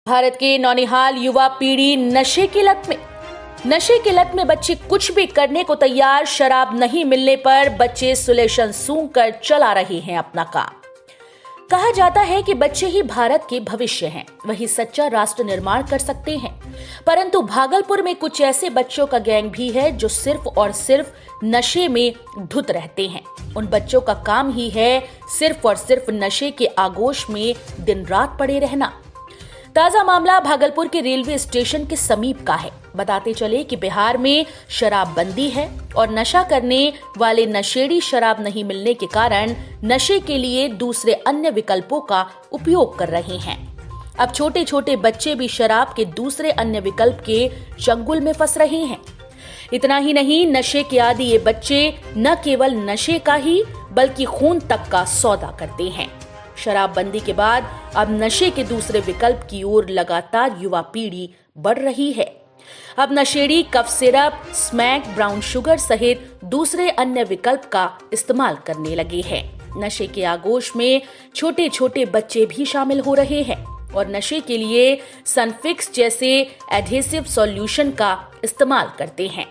भारत के नौनिहाल युवा पीढ़ी नशे की लत में बच्चे कुछ भी करने को तैयार। शराब नहीं मिलने पर बच्चे सुलेशन सूंघ कर चला रहे हैं अपना काम। कहा जाता है कि बच्चे ही भारत के भविष्य हैं, वही सच्चा राष्ट्र निर्माण कर सकते हैं। परंतु भागलपुर में कुछ ऐसे बच्चों का गैंग भी है जो सिर्फ और सिर्फ नशे में धुत रहते हैं। उन बच्चों का काम ही है सिर्फ और सिर्फ नशे के आगोश में दिन रात पड़े रहना। ताजा मामला भागलपुर के रेलवे स्टेशन के समीप का है। बताते चले कि बिहार में शराबबंदी है और नशा करने वाले नशेड़ी शराब नहीं मिलने के कारण नशे के लिए दूसरे अन्य विकल्पों का उपयोग कर रहे हैं। अब छोटे छोटे बच्चे भी शराब के दूसरे अन्य विकल्प के चंगुल में फंस रहे हैं। इतना ही नहीं, नशे के आदी ये बच्चे न केवल नशे का ही बल्कि खून तक का सौदा करते हैं। शराबबंदी के बाद अब नशे के दूसरे विकल्प की ओर लगातार युवा पीढ़ी बढ़ रही है। अब नशेड़ी cough syrup, smack, brown sugar सहित दूसरे अन्य विकल्प का इस्तेमाल करने लगे हैं। नशे के आगोश में छोटे छोटे बच्चे भी शामिल हो रहे हैं और नशे के लिए सनफिक्स जैसे एडहेसिव सॉल्यूशन का इस्तेमाल करते हैं।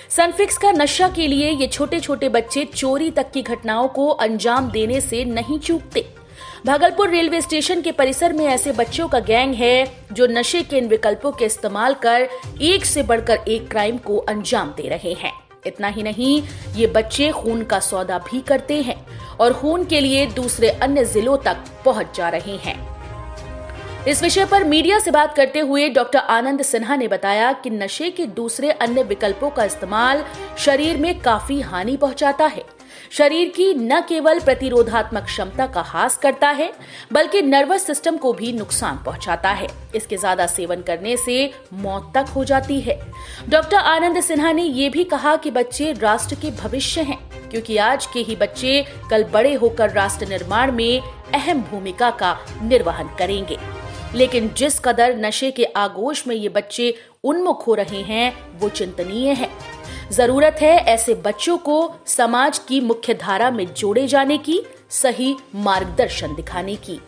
सनफिक्स का नशा के लिए ये छोटे छोटे बच्चे चोरी तक की घटनाओं को अंजाम देने से नहीं चूकते। भागलपुर रेलवे स्टेशन के परिसर में ऐसे बच्चों का गैंग है जो नशे के इन विकल्पों के इस्तेमाल कर एक से बढ़कर एक क्राइम को अंजाम दे रहे हैं। इतना ही नहीं, ये बच्चे खून का सौदा भी करते हैं और खून के लिए दूसरे अन्य जिलों तक पहुंच जा रहे हैं। इस विषय पर मीडिया से बात करते हुए डॉक्टर आनंद सिन्हा ने बताया कि नशे के दूसरे अन्य विकल्पों का इस्तेमाल शरीर में काफी हानि पहुंचाता है। शरीर की न केवल प्रतिरोधात्मक क्षमता का ह्रास करता है बल्कि नर्वस सिस्टम को भी नुकसान पहुंचाता है। इसके ज्यादा सेवन करने से मौत तक हो जाती है। डॉक्टर आनंद सिन्हा ने ये भी कहा कि बच्चे राष्ट्र के भविष्य हैं, क्योंकि आज के ही बच्चे कल बड़े होकर राष्ट्र निर्माण में अहम भूमिका का निर्वहन करेंगे। लेकिन जिस कदर नशे के आगोश में ये बच्चे उन्मुख हो रहे हैं वो चिंतनीय है। जरूरत है ऐसे बच्चों को समाज की मुख्य धारा में जोड़े जाने की, सही मार्गदर्शन दिखाने की।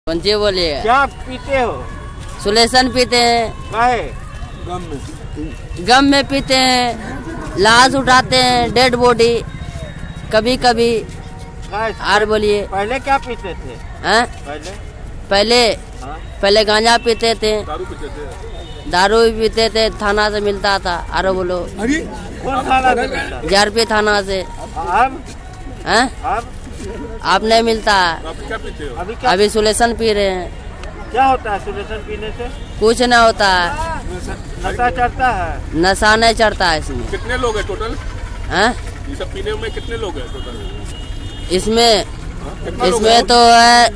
बोलिए, क्या पीते हो? सुलेशन पीते हैं। गम में पीते हैं, लाश उठाते हैं, डेड बॉडी कभी कभी। और बोलिए, पहले क्या पीते थे? पहले गांजा पीते थे, दारू भी पीते थे, थाना से मिलता था। अरे बोलो, कौन थाना से मिलता? JRP थाना से। अब नहीं मिलता। अभी सुलेशन पी रहे हैं। क्या होता है सुलेशन पीने से? कुछ नहीं होता है। नशा चढ़ता है? नशा नहीं चढ़ता है इसमें। कितने लोग हैं टोटल? ये सब पीने में कितने लोग हैं टोटल? इसमें तो है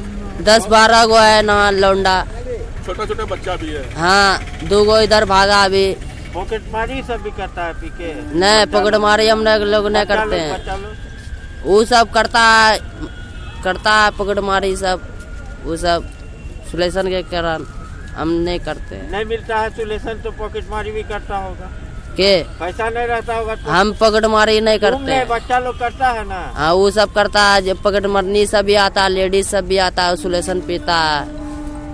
10-12 गो है ना लौंडा। छोटा छोटा बच्चा भी है। हाँ, 2 गो इधर भागा अभी। पॉकेट मारी सब भी करता है पी के? नहीं, पॉकेट मारी हम लोग नहीं करते हैं। वो सब करता है पॉकेट मारी सब, वो सब सुलेशन के कारण हम नहीं करते। नहीं मिलता है सुलेशन तो पॉकेट मारी भी करता होगा के? पैसा नहीं रहता होगा तो हम पॉकेट मारी नहीं करते। बच्चा लोग करता है ना। हाँ, वो सब करता है। जब पॉकेट मारनी सब भी आता है, लेडीज सब भी आता है, सुलेशन पीता है।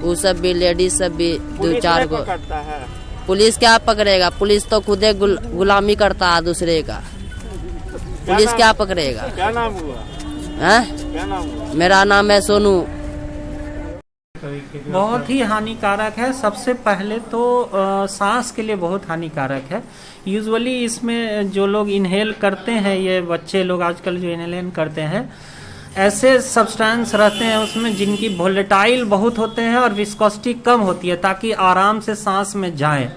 वो सब भी, लेडीज सब भी 2-4 गो करता है। पुलिस क्या पकड़ेगा? पुलिस तो खुदे गुलामी करता है दूसरे का। पुलिस क्या पकड़ेगा? क्या नाम हुआ? क्या नाम हुआ? मेरा नाम है सोनू। बहुत ही हानिकारक है। सबसे पहले तो सांस के लिए बहुत हानिकारक है। यूजुअली इसमें जो लोग इनहेल करते हैं, ये बच्चे लोग आजकल जो इनहेल करते हैं, ऐसे सब्सटेंस रहते हैं उसमें जिनकी वोलेटाइल बहुत होते हैं और विस्कोसिटी कम होती है, ताकि आराम से सांस में जाए।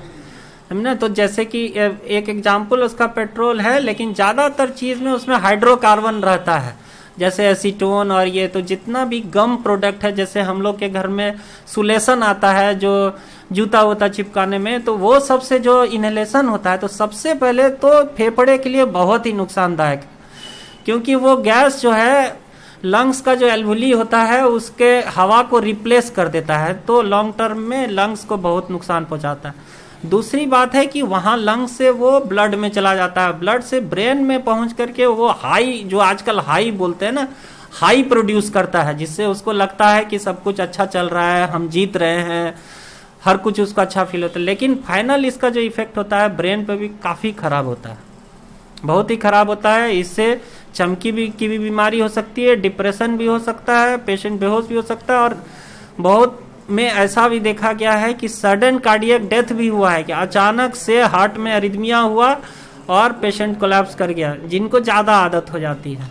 समझे? तो जैसे कि एक एग्जाम्पल उसका पेट्रोल है, लेकिन ज्यादातर चीज में उसमें हाइड्रोकार्बन रहता है, जैसे एसीटोन और ये। तो जितना भी गम प्रोडक्ट है, जैसे हम लोग के घर में सुलेशन आता है जो जूता वूता चिपकाने में, तो वो सबसे जो इनहेलेशन होता है, तो सबसे पहले तो फेफड़े के लिए बहुत ही नुकसानदायक, क्योंकि वो गैस जो है लंग्स का जो एल्वुली होता है उसके हवा को रिप्लेस कर देता है, तो लॉन्ग टर्म में लंग्स को बहुत नुकसान पहुंचाता है। दूसरी बात है कि वहां लंग्स से वो ब्लड में चला जाता है, ब्लड से ब्रेन में पहुंच करके वो हाई, जो आजकल हाई बोलते हैं ना, हाई प्रोड्यूस करता है, जिससे उसको लगता है कि सब कुछ अच्छा चल रहा है, हम जीत रहे हैं, हर कुछ उसको अच्छा फील होता है, लेकिन फाइनल इसका जो इफेक्ट होता है ब्रेन पे भी काफ़ी खराब होता है, बहुत ही खराब होता है। इससे चमकी की भी बीमारी हो सकती है, डिप्रेशन भी हो सकता है, पेशेंट बेहोश भी हो सकता है, और बहुत में ऐसा भी देखा गया है कि सडन कार्डियक डेथ भी हुआ है, कि अचानक से हार्ट में अरिथमिया हुआ और पेशेंट कोलैप्स कर गया, जिनको ज़्यादा आदत हो जाती है।